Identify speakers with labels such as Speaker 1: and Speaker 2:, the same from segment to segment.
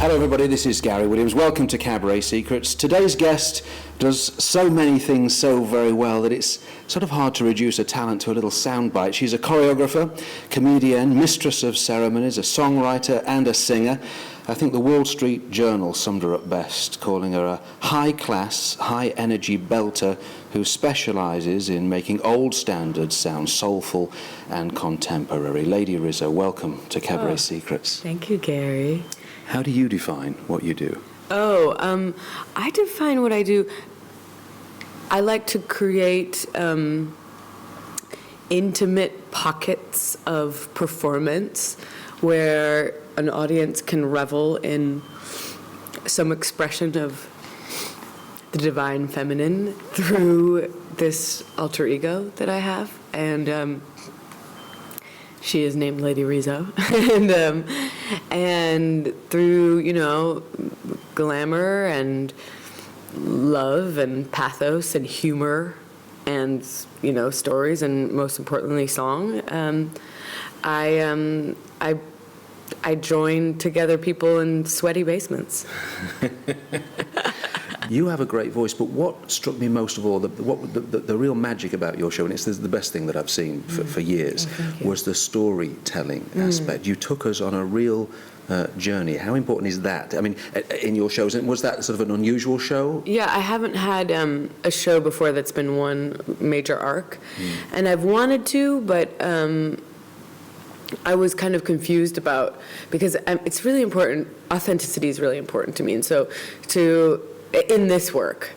Speaker 1: Hello everybody, this is Gary Williams. Welcome to Cabaret Secrets. Today's guest does so many things so very well that it's sort of hard to reduce a talent to a little soundbite. She's a choreographer, comedienne, mistress of ceremonies, a songwriter and a singer. I think the Wall Street Journal summed her up best, calling her a high-class, high-energy belter who specialises in making old standards sound soulful and contemporary. Lady Rizo, welcome to Cabaret Secrets.
Speaker 2: Thank you, Gary.
Speaker 1: How do you define what you do?
Speaker 2: I define what I do. I like to create intimate pockets of performance where an audience can revel in some expression of the divine feminine through this alter ego that I have. And she is named Lady Rizo. and through, glamour and love and pathos and humor and, stories and most importantly song, I join together people in sweaty basements.
Speaker 1: You have a great voice, but what struck me most of all, the real magic about your show, and it's the best thing that I've seen for years, was the storytelling aspect. You took us on a real journey. How important is that? I mean, in your shows, and was that sort of an unusual show?
Speaker 2: Yeah, I haven't had a show before that's been one major arc, and I've wanted to, but I was kind of confused about, because it's really important, authenticity is really important to me, and so in this work,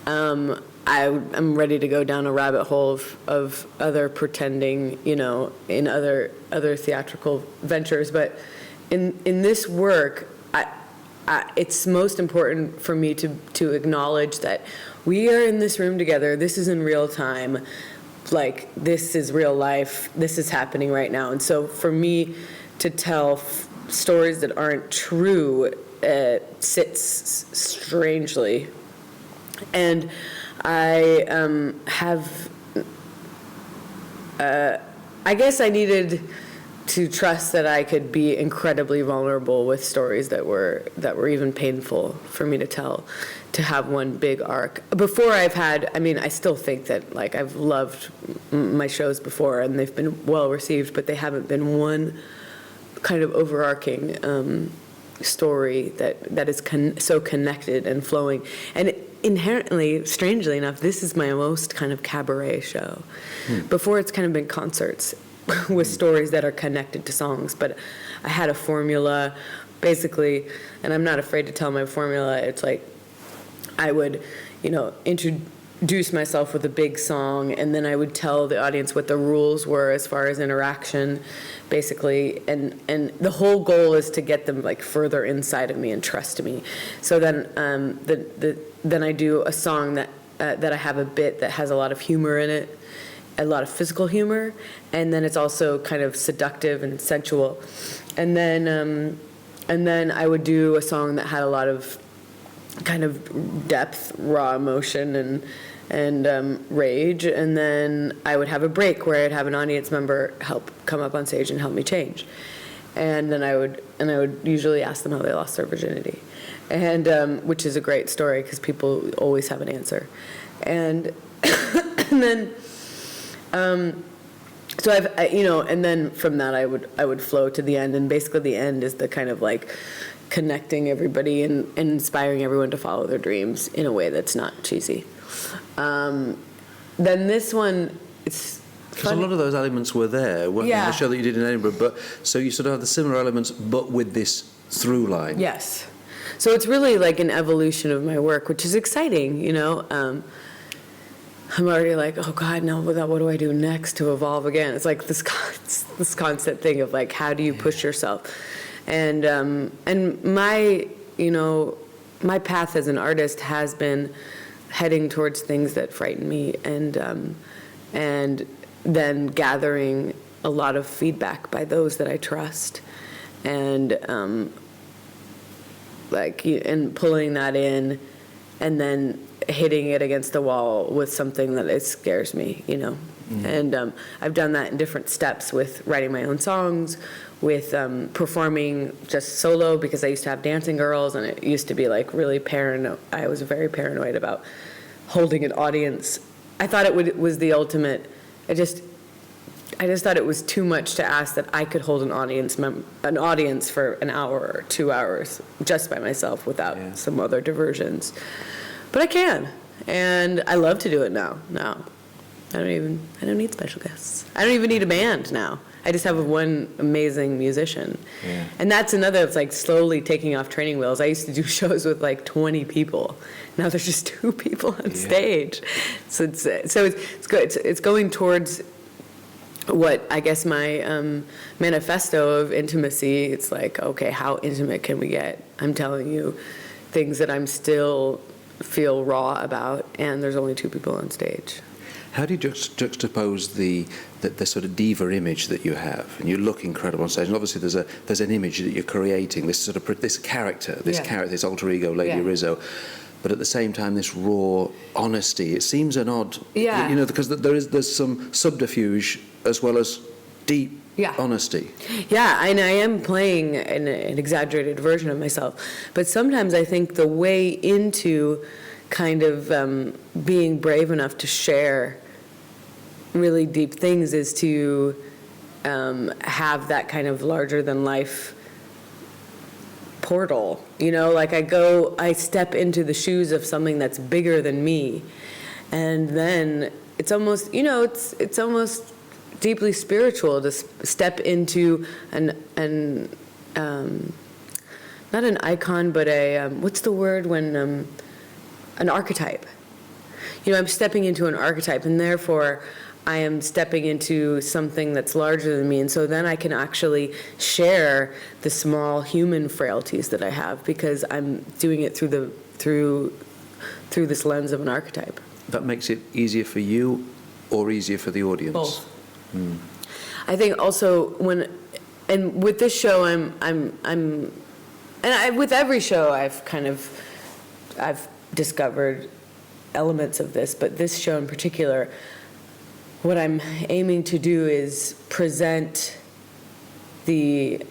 Speaker 2: I'm ready to go down a rabbit hole of other pretending, in other theatrical ventures. But in this work, it's most important for me to acknowledge that we are in this room together. This is in real time. Like, this is real life. This is happening right now. And so for me to tell stories that aren't true sits strangely. And I I guess I needed to trust that I could be incredibly vulnerable with stories that were even painful for me to tell, to have one big arc. Before I still think that, like, I've loved my shows before and they've been well received, but they haven't been one kind of overarching story that is so connected and flowing. And inherently, strangely enough, this is my most kind of cabaret show. Before, it's kind of been concerts with stories that are connected to songs, but I had a formula, basically, and I'm not afraid to tell my formula. It's like I would, introduce myself with a big song, and then I would tell the audience what the rules were as far as interaction, basically, and the whole goal is to get them like further inside of me and trust me. So then then I do a song that I have a bit that has a lot of humor in it, a lot of physical humor, and then it's also kind of seductive and sensual. And then I would do a song that had a lot of kind of depth, raw emotion, and rage, and then I would have a break where I'd have an audience member come up on stage and help me change, and then I would usually ask them how they lost their virginity, and which is a great story because people always have an answer, and and then so and then from that I would flow to the end, and basically the end is the kind of like connecting everybody and inspiring everyone to follow their dreams in a way that's not cheesy. Then this one, it's
Speaker 1: because a lot of those elements were there, weren't they, in the show that you did in Edinburgh, but so you sort of have the similar elements, but with this through line.
Speaker 2: Yes. So it's really like an evolution of my work, which is exciting, I'm already like, oh God, no, what do I do next to evolve again? It's like this constant thing of like, how do you push yourself? And my path as an artist has been heading towards things that frighten me, and then gathering a lot of feedback by those that I trust, and and pulling that in, and then hitting it against the wall with something that it scares me, And I've done that in different steps with writing my own songs, with performing just solo, because I used to have dancing girls, and it used to be like really paranoid. I was very paranoid about holding an audience. I thought it was the ultimate. I just thought it was too much to ask that I could hold an audience for an hour or 2 hours just by myself without some other diversions. But I can, and I love to do it now. I don't need special guests. I don't even need a band now. I just have one amazing musician. Yeah. And that's another, it's like slowly taking off training wheels. I used to do shows with like 20 people. Now there's just 2 people on stage. So it's good. It's going towards what I guess my manifesto of intimacy. It's like, okay, how intimate can we get? I'm telling you things that I'm still feel raw about, and there's only 2 people on stage.
Speaker 1: How do you juxtapose the sort of diva image that you have, and you look incredible on stage? And obviously, there's an image that you're creating, this character, this alter ego, Lady Rizo. But at the same time, this raw honesty. It seems an odd, because there's some subterfuge as well as deep honesty.
Speaker 2: Yeah, and I am playing an exaggerated version of myself. But sometimes I think the way into kind of being brave enough to share really deep things is to have that kind of larger than life portal. Like I step into the shoes of something that's bigger than me, and then it's almost, it's almost deeply spiritual to step into not an icon, but what's the word when an archetype. I'm stepping into an archetype, and therefore I am stepping into something that's larger than me, and so then I can actually share the small human frailties that I have, because I'm doing it through this lens of an archetype.
Speaker 1: That makes it easier for you or easier for the audience?
Speaker 2: Both. I think also with this show, with every show I've discovered elements of this, but this show in particular, what I'm aiming to do is present the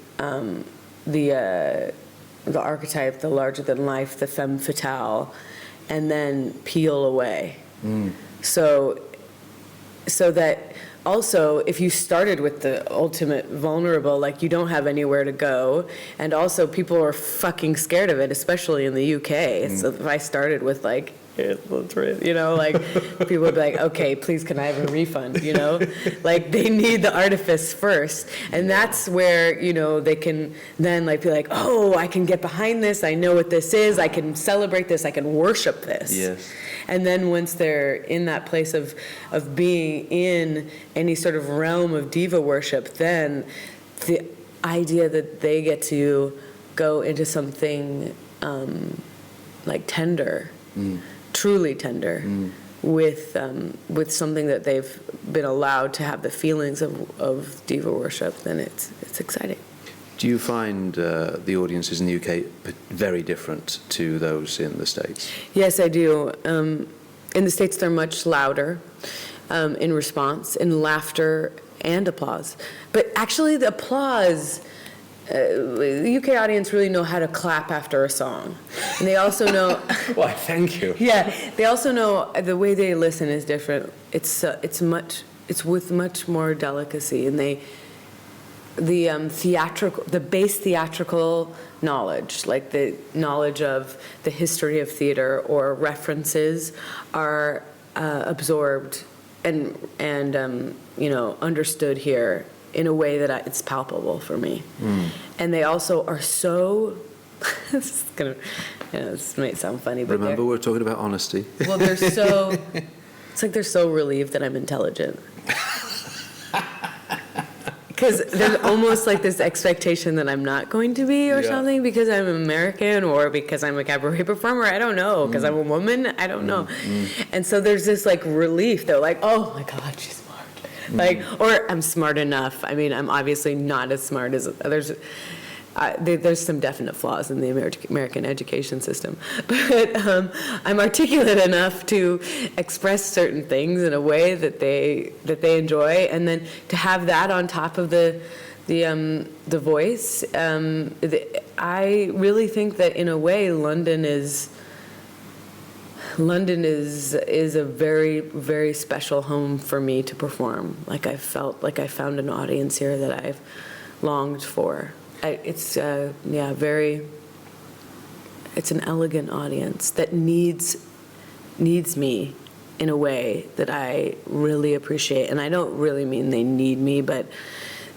Speaker 2: archetype, the larger than life, the femme fatale, and then peel away. So that also, if you started with the ultimate vulnerable, like, you don't have anywhere to go, and also people are fucking scared of it, especially in the UK. So if I started with like, like, people would be like, okay, please, can I have a refund? Like, they need the artifice first, and that's where they can then like be like, oh, I can get behind this. I know what this is. I can celebrate this. I can worship this.
Speaker 1: Yes.
Speaker 2: And then once they're in that place of being in any sort of realm of diva worship, then the idea that they get to go into something like tender, truly tender, with something that they've been allowed to have the feelings of diva worship, then it's exciting.
Speaker 1: Do you find the audiences in the UK very different to those in the States?
Speaker 2: Yes, I do. In the States, they're much louder in response, in laughter and applause. But actually, the applause, the UK audience really know how to clap after a song. And they also know...
Speaker 1: Why, thank you.
Speaker 2: Yeah, they also know the way they listen is different. It's with much more delicacy, and the base theatrical knowledge, like the knowledge of the history of theater or references, are absorbed and understood here in a way that it's palpable for me. And they also are so. This might sound funny, but
Speaker 1: remember, we're talking about honesty.
Speaker 2: Well, they're so. It's like they're so relieved that I'm intelligent. Because there's almost like this expectation that I'm not going to be or something, because I'm American or because I'm a cabaret performer. I don't know. Because I'm a woman. I don't know. And so there's this like relief. They're like, oh my God, she's smart. Like, or I'm smart enough. I mean, I'm obviously not as smart as others. there's some definite flaws in the American education system, but I'm articulate enough to express certain things in a way that they enjoy, and then to have that on top of the voice. I really think that in a way, London is a very, very special home for me to perform. Like I felt like I found an audience here that I've longed for. It's an elegant audience that needs me in a way that I really appreciate. And I don't really mean they need me, but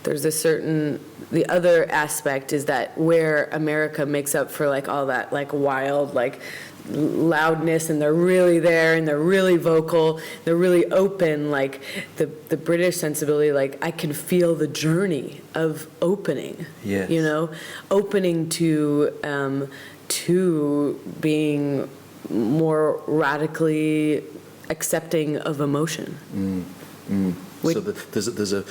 Speaker 2: there's the other aspect is that where America makes up for like all that like wild, like loudness, and they're really there and they're really vocal, they're really open, like the British sensibility, like I can feel the journey of opening.
Speaker 1: Yes.
Speaker 2: You know, opening to being more radically accepting of emotion.
Speaker 1: So there's a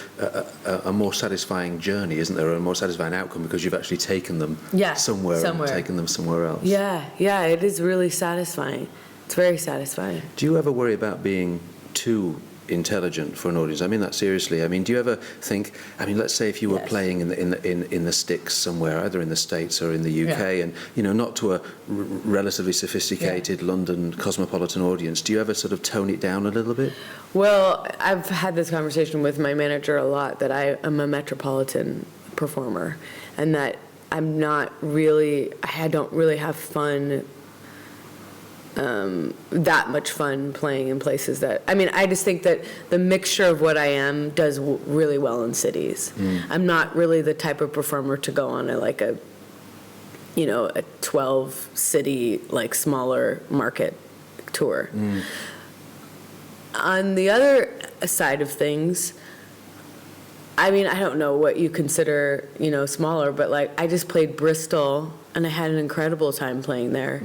Speaker 1: more satisfying journey, isn't there, or a more satisfying outcome because you've actually taken them somewhere and taken them somewhere else.
Speaker 2: Yeah, it is really satisfying. It's very satisfying.
Speaker 1: Do you ever worry about being too intelligent for an audience? I mean that seriously. I mean, do you ever think? I mean, let's say if you were playing in the sticks somewhere, either in the States or in the UK, and not to a relatively sophisticated London cosmopolitan audience, do you ever sort of tone it down a little bit?
Speaker 2: Well, I've had this conversation with my manager a lot, that I am a metropolitan performer, and that I don't really have fun, that much fun playing in places that, I mean, I just think that the mixture of what I am does really well in cities. I'm not really the type of performer to go on a 12 city, like smaller market tour. On the other side of things, I mean, I don't know what you consider, smaller, but like I just played Bristol and I had an incredible time playing there.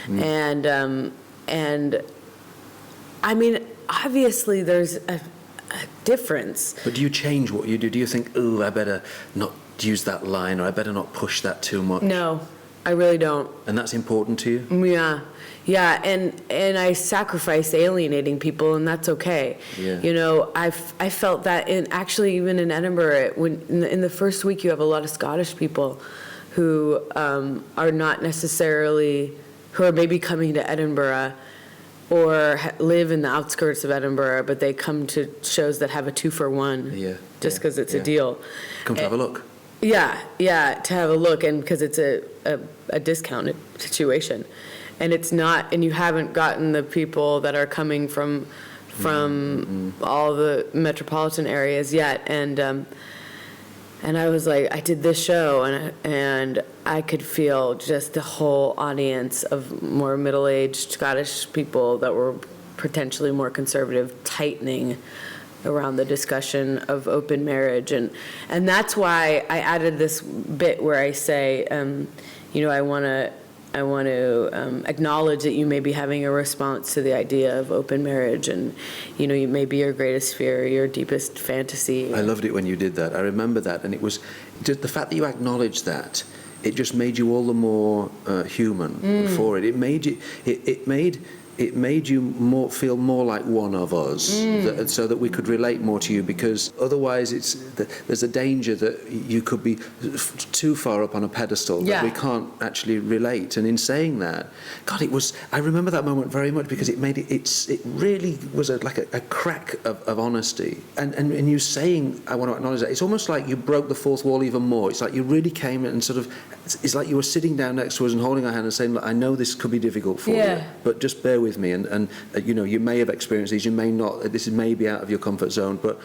Speaker 2: And I mean, obviously there's a difference.
Speaker 1: But do you change what you do? Do you think, oh, I better not use that line, or I better not push that too much?
Speaker 2: No, I really don't.
Speaker 1: And that's important to you?
Speaker 2: Yeah, and I sacrifice alienating people, and that's okay.
Speaker 1: Yeah.
Speaker 2: I felt that even in Edinburgh, when in the first week you have a lot of Scottish people who are not necessarily, who are maybe coming to Edinburgh or live in the outskirts of Edinburgh, but they come to shows that have a 2-for-1 just because it's a deal.
Speaker 1: Come to have a look.
Speaker 2: Yeah, to have a look, and because it's a discounted situation. And it's not, and you haven't gotten the people that are coming from all the metropolitan areas yet. And I was like, I did this show, and I could feel just the whole audience of more middle-aged Scottish people that were potentially more conservative tightening around the discussion of open marriage. And that's why I added this bit where I say, I want to acknowledge that you may be having a response to the idea of open marriage, and you may be your greatest fear, your deepest fantasy. I
Speaker 1: loved it when you did that. I remember that, and it was just the fact that you acknowledged that. It just made you all the more human for it. It made you. It made you feel more like one of us, so that we could relate more to you, because otherwise there's a danger that you could be too far up on a pedestal that we can't actually relate. And in saying that, God, I remember that moment very much, because it made it really was like a crack of honesty. And you saying, I want to acknowledge that, it's almost like you broke the fourth wall even more. It's like you really came in and sort of, it's like you were sitting down next to us and holding our hand and saying, look, I know this could be difficult for you, but just bear with me, and you may have experienced these, you may not, this is maybe out of your comfort zone, but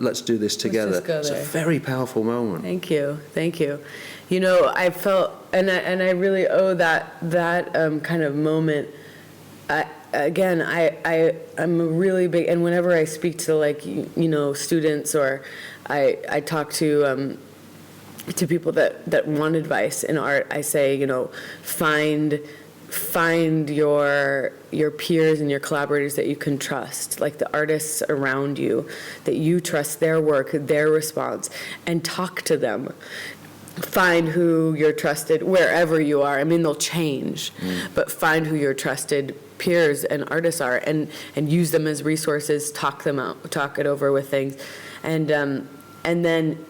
Speaker 1: let's do this together.
Speaker 2: Let's just go there.
Speaker 1: It's a very powerful moment. Thank
Speaker 2: you. I felt, and I really owe that kind of moment. I'm a really big, and whenever I speak to students, or I talk to people that want advice in art, I say, find your peers and your collaborators that you can trust, like the artists around you, that you trust their work, their response, and talk to them. find who your trusted, wherever you are. I mean, they'll change, but find who your trusted peers and artists are, and use them as resources, talk it over with things, and then,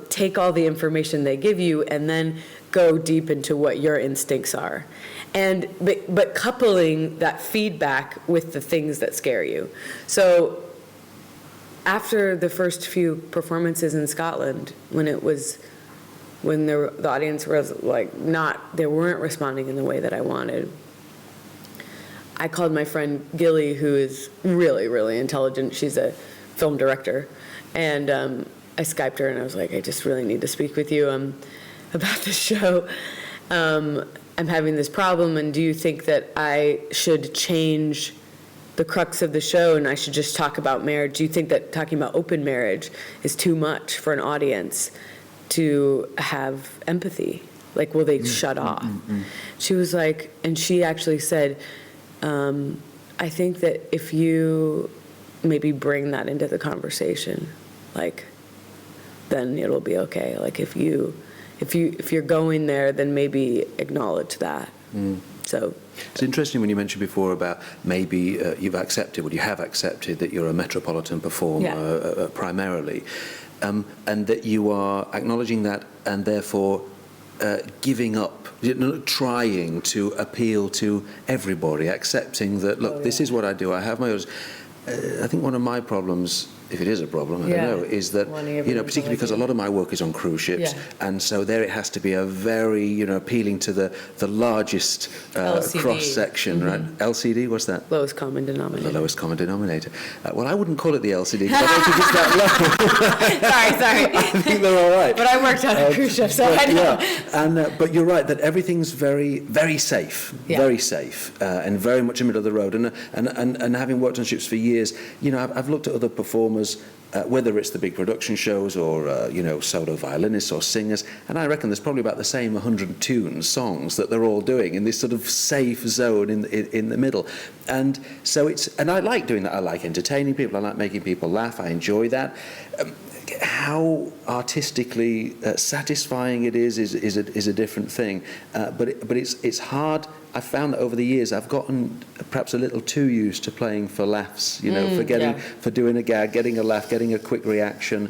Speaker 2: take all the information they give you, and then go deep into what your instincts are, but coupling that feedback with the things that scare you. So after the first few performances in Scotland, when the audience was they weren't responding in the way that I wanted, I called my friend Gilly, who is really, really intelligent. She's a film director. And I Skyped her and I was like, I just really need to speak with you about the show. I'm having this problem, and do you think that I should change the crux of the show and I should just talk about marriage? Do you think that talking about open marriage is too much for an audience to have empathy? Like, will they shut off? She was like, and she actually said, I think that if you maybe bring that into the conversation, then it'll be okay. Like, if you're going there, then maybe acknowledge that. So
Speaker 1: it's interesting when you mentioned before about maybe you have accepted that you're a metropolitan performer primarily, and that you are acknowledging that, and therefore giving up, trying to appeal to everybody, accepting that, look, this is what I do, I have my own. I think one of my problems, if it is a problem, I don't know, is that, particularly because a lot of my work is on cruise ships, and so there it has to be a very, appealing to the largest cross-section, right? LCD, what's that?
Speaker 2: Lowest common denominator.
Speaker 1: The lowest common denominator. Well, I wouldn't call it the LCD, because I don't think it's that low.
Speaker 2: Sorry.
Speaker 1: I think they're all right.
Speaker 2: But I worked on a cruise ship, so I know.
Speaker 1: Yeah, but you're right, that everything's very, very safe, very safe, and very much in the middle of the road. And having worked on ships for years, I've looked at other performers, whether it's the big production shows or solo violinists or singers, and I reckon there's probably about the same 100 tunes, songs that they're all doing in this sort of safe zone in the middle. And so and I like doing that. I like entertaining people. I like making people laugh. I enjoy that. How artistically satisfying it is a different thing, but it's hard. I've found that over the years I've gotten perhaps a little too used to playing for laughs, for doing a gag, getting a laugh, getting a quick reaction,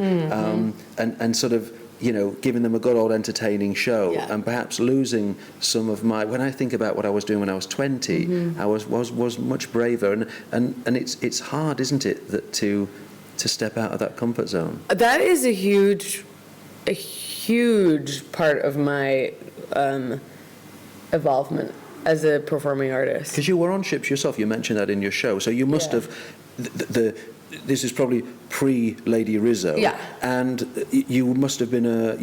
Speaker 1: and sort of giving them a good old entertaining show, and perhaps losing some of my. When I think about what I was doing when I was 20, I was much braver, and it's hard, isn't it, that to step out of that comfort zone.
Speaker 2: That is a huge part of my involvement as a performing artist.
Speaker 1: Because you were on ships yourself, you mentioned that in your show, so you must have, this is probably pre-Lady Rizo, and you must have been a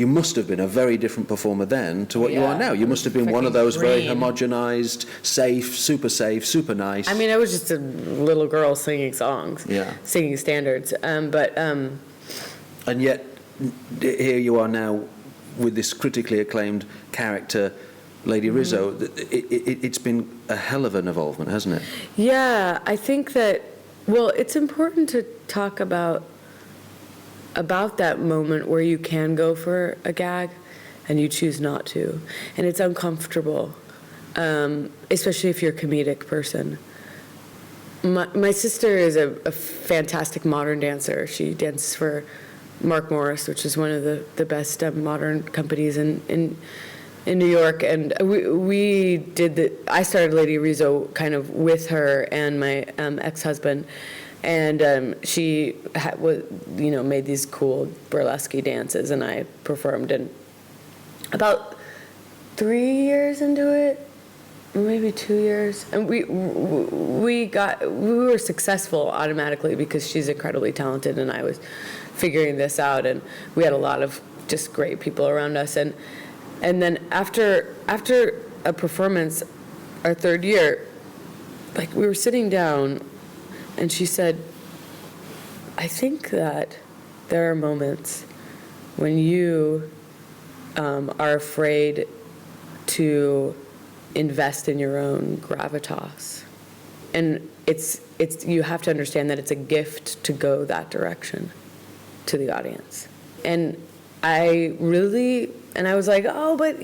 Speaker 1: very different performer then to what you are now. You must have been one of those very homogenized, super safe, nice.
Speaker 2: I mean, I was just a little girl singing songs, singing standards, and
Speaker 1: yet here you are now with this critically acclaimed character, Lady Rizo. It's been a hell of an involvement, hasn't it?
Speaker 2: Yeah, I think that, well, it's important to talk about that moment where you can go for a gag and you choose not to. And it's uncomfortable, especially if you're a comedic person. My sister is a fantastic modern dancer. She dances for Mark Morris, which is one of the best modern companies in New York, and I started Lady Rizo kind of with her and my ex-husband, and she made these cool burlesque dances, and I performed. And about 3 years into it, maybe 2 years, and we were successful automatically because she's incredibly talented, and I was figuring this out, and we had a lot of just great people around us, and then after a performance, our third year, we were sitting down, and she said, I think that there are moments when you are afraid to invest in your own gravitas. And it's you have to understand that it's a gift to go that direction to the audience. And I really And I was like, oh, but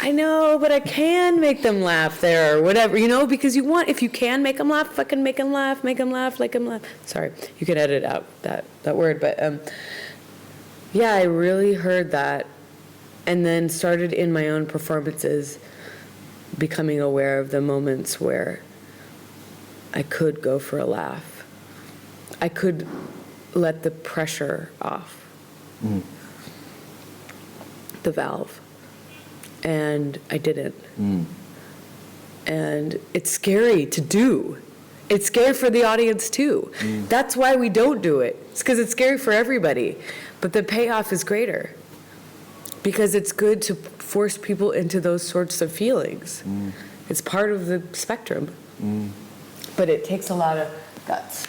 Speaker 2: I know, but I can make them laugh there or whatever, because if you can make them laugh, fucking make them laugh, make them laugh. Sorry, you could edit out that word, but yeah, I really heard that, and then started in my own performances becoming aware of the moments where I could go for a laugh. I could let the pressure off the valve. And I didn't. And it's scary to do. It's scary for the audience too. That's why we don't do it. It's because it's scary for everybody. But the payoff is greater. Because it's good to force people into those sorts of feelings. It's part of the spectrum. But it takes a lot of guts,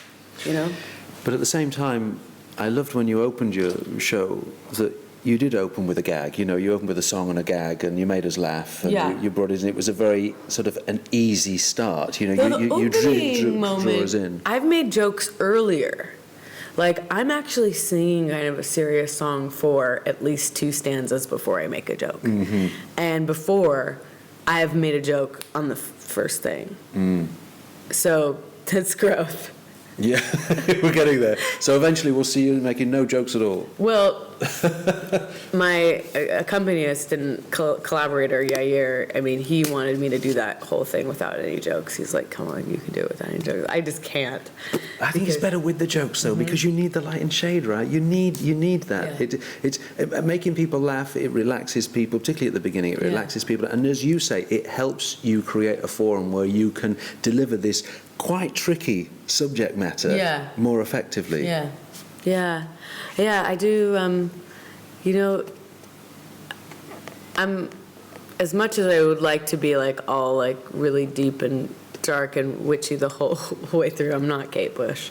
Speaker 1: But at the same time, I loved when you opened your show that you did open with a gag. You opened with a song and a gag, and you made us laugh. And you brought us in. It was a very sort of an easy start. You drew us in.
Speaker 2: I've made jokes earlier. Like, I'm actually singing kind of a serious song for at least 2 stanzas before I make a joke. And before, I've made a joke on the first thing. So that's growth.
Speaker 1: Yeah, we're getting there. So eventually we'll see you making no jokes at all.
Speaker 2: Well, my accompanist and collaborator, Yair, he wanted me to do that whole thing without any jokes. He's like, come on, you can do it without any jokes. I just can't.
Speaker 1: I think it's better with the jokes, though, because you need the light and shade, right? You need that. Yeah. It's making people laugh. It relaxes people, particularly at the beginning. It relaxes people. And as you say, it helps you create a forum where you can deliver this quite tricky subject matter more effectively.
Speaker 2: Yeah, I do. I'm, as much as I would like to be all really deep and dark and witchy the whole way through, I'm not Kate Bush.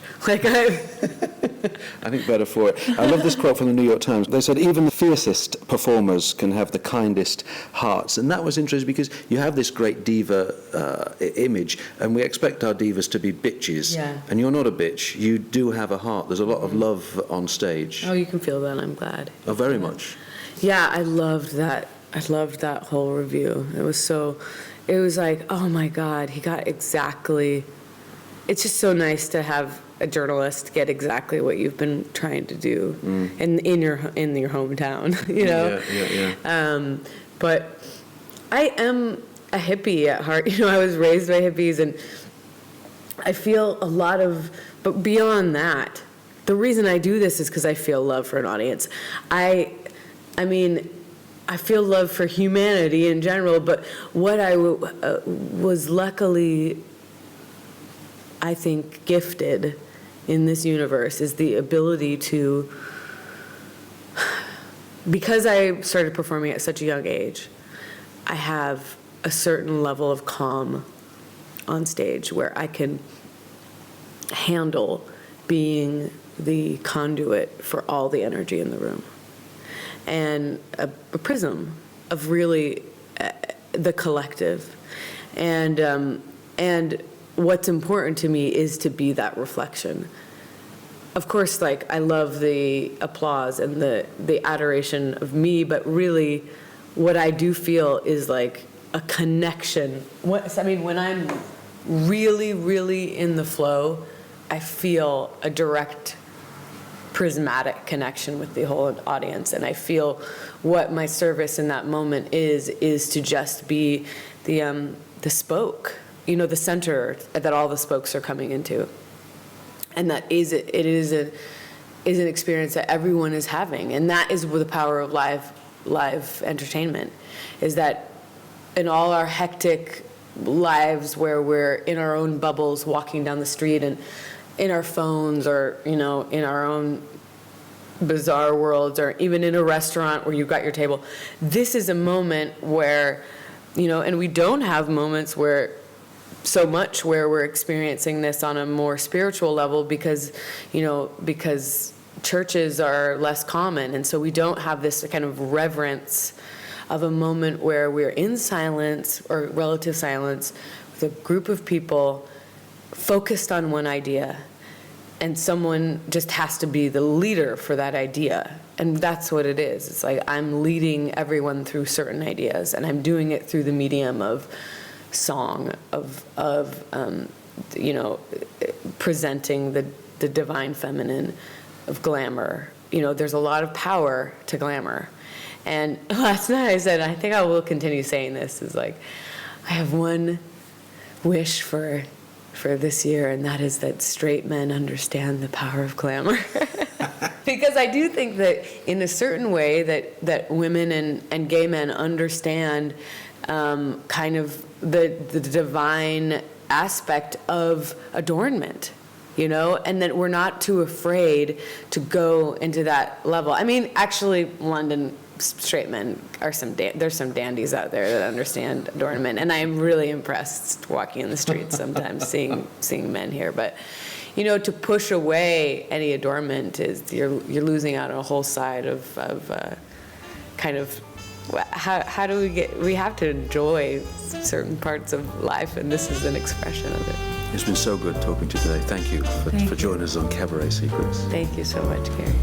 Speaker 1: I think better for it. I love this quote from the New York Times. They said, even the fiercest performers can have the kindest hearts. And that was interesting because you have this great diva image, and we expect our divas to be bitches.
Speaker 2: Yeah.
Speaker 1: And you're not a bitch. You do have a heart. There's a lot of love on stage.
Speaker 2: Oh, you can feel that. I'm glad.
Speaker 1: Oh, very much.
Speaker 2: Yeah, I loved that. I loved that whole review. It was like, oh my God, he got exactly. It's just so nice to have a journalist get exactly what you've been trying to do in your hometown,
Speaker 1: Yeah.
Speaker 2: But I am a hippie at heart. I was raised by hippies, and I feel a lot of. But beyond that, the reason I do this is because I feel love for an audience. I feel love for humanity in general, but what I was luckily, I think, gifted in this universe is the ability to, because I started performing at such a young age, I have a certain level of calm on stage where I can handle being the conduit for all the energy in the room. And a prism of really the collective. And what's important to me is to be that reflection. Of course, I love the applause and the adoration of me, but really what I do feel is a connection. When I'm really, really in the flow, I feel a direct prismatic connection with the whole audience, and I feel what my service in that moment is to just be the spoke, the center that all the spokes are coming into, and that is an experience that everyone is having, and that is the power of live entertainment, is that in all our hectic lives where we're in our own bubbles walking down the street and in our phones or in our own bizarre worlds, or even in a restaurant where you've got your table, this is a moment where and we don't have moments where we're experiencing this on a more spiritual level because churches are less common, and so we don't have this kind of reverence of a moment where we're in silence or relative silence with a group of people focused on one idea and someone just has to be the leader for that idea. And that's what it is. It's like I'm leading everyone through certain ideas, and I'm doing it through the medium of song, of presenting the divine feminine, of glamour. There's a lot of power to glamour. And last night I said, I think I will continue saying this, is like, I have one wish for this year, and that is that straight men understand the power of glamour. Because I do think that in a certain way that women and gay men understand kind of the divine aspect of adornment, and that we're not too afraid to go into that level. I mean, actually, London straight men are there's some dandies out there that understand adornment, and I am really impressed walking in the streets sometimes seeing men here. But to push away any adornment is you're losing out on a whole side of kind of how do we have to enjoy certain parts of life, and this is an expression of it.
Speaker 1: It's been so good talking to you today. Thank you for joining us on Cabaret Secrets.
Speaker 2: Thank you so much, Gary.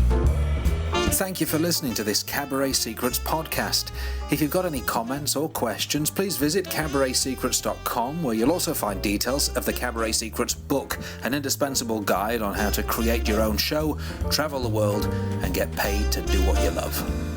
Speaker 1: Thank you for listening to this Cabaret Secrets podcast. If you've got any comments or questions, please visit cabaretsecrets.com, where you'll also find details of the Cabaret Secrets book, an indispensable guide on how to create your own show, travel the world, and get paid to do what you love.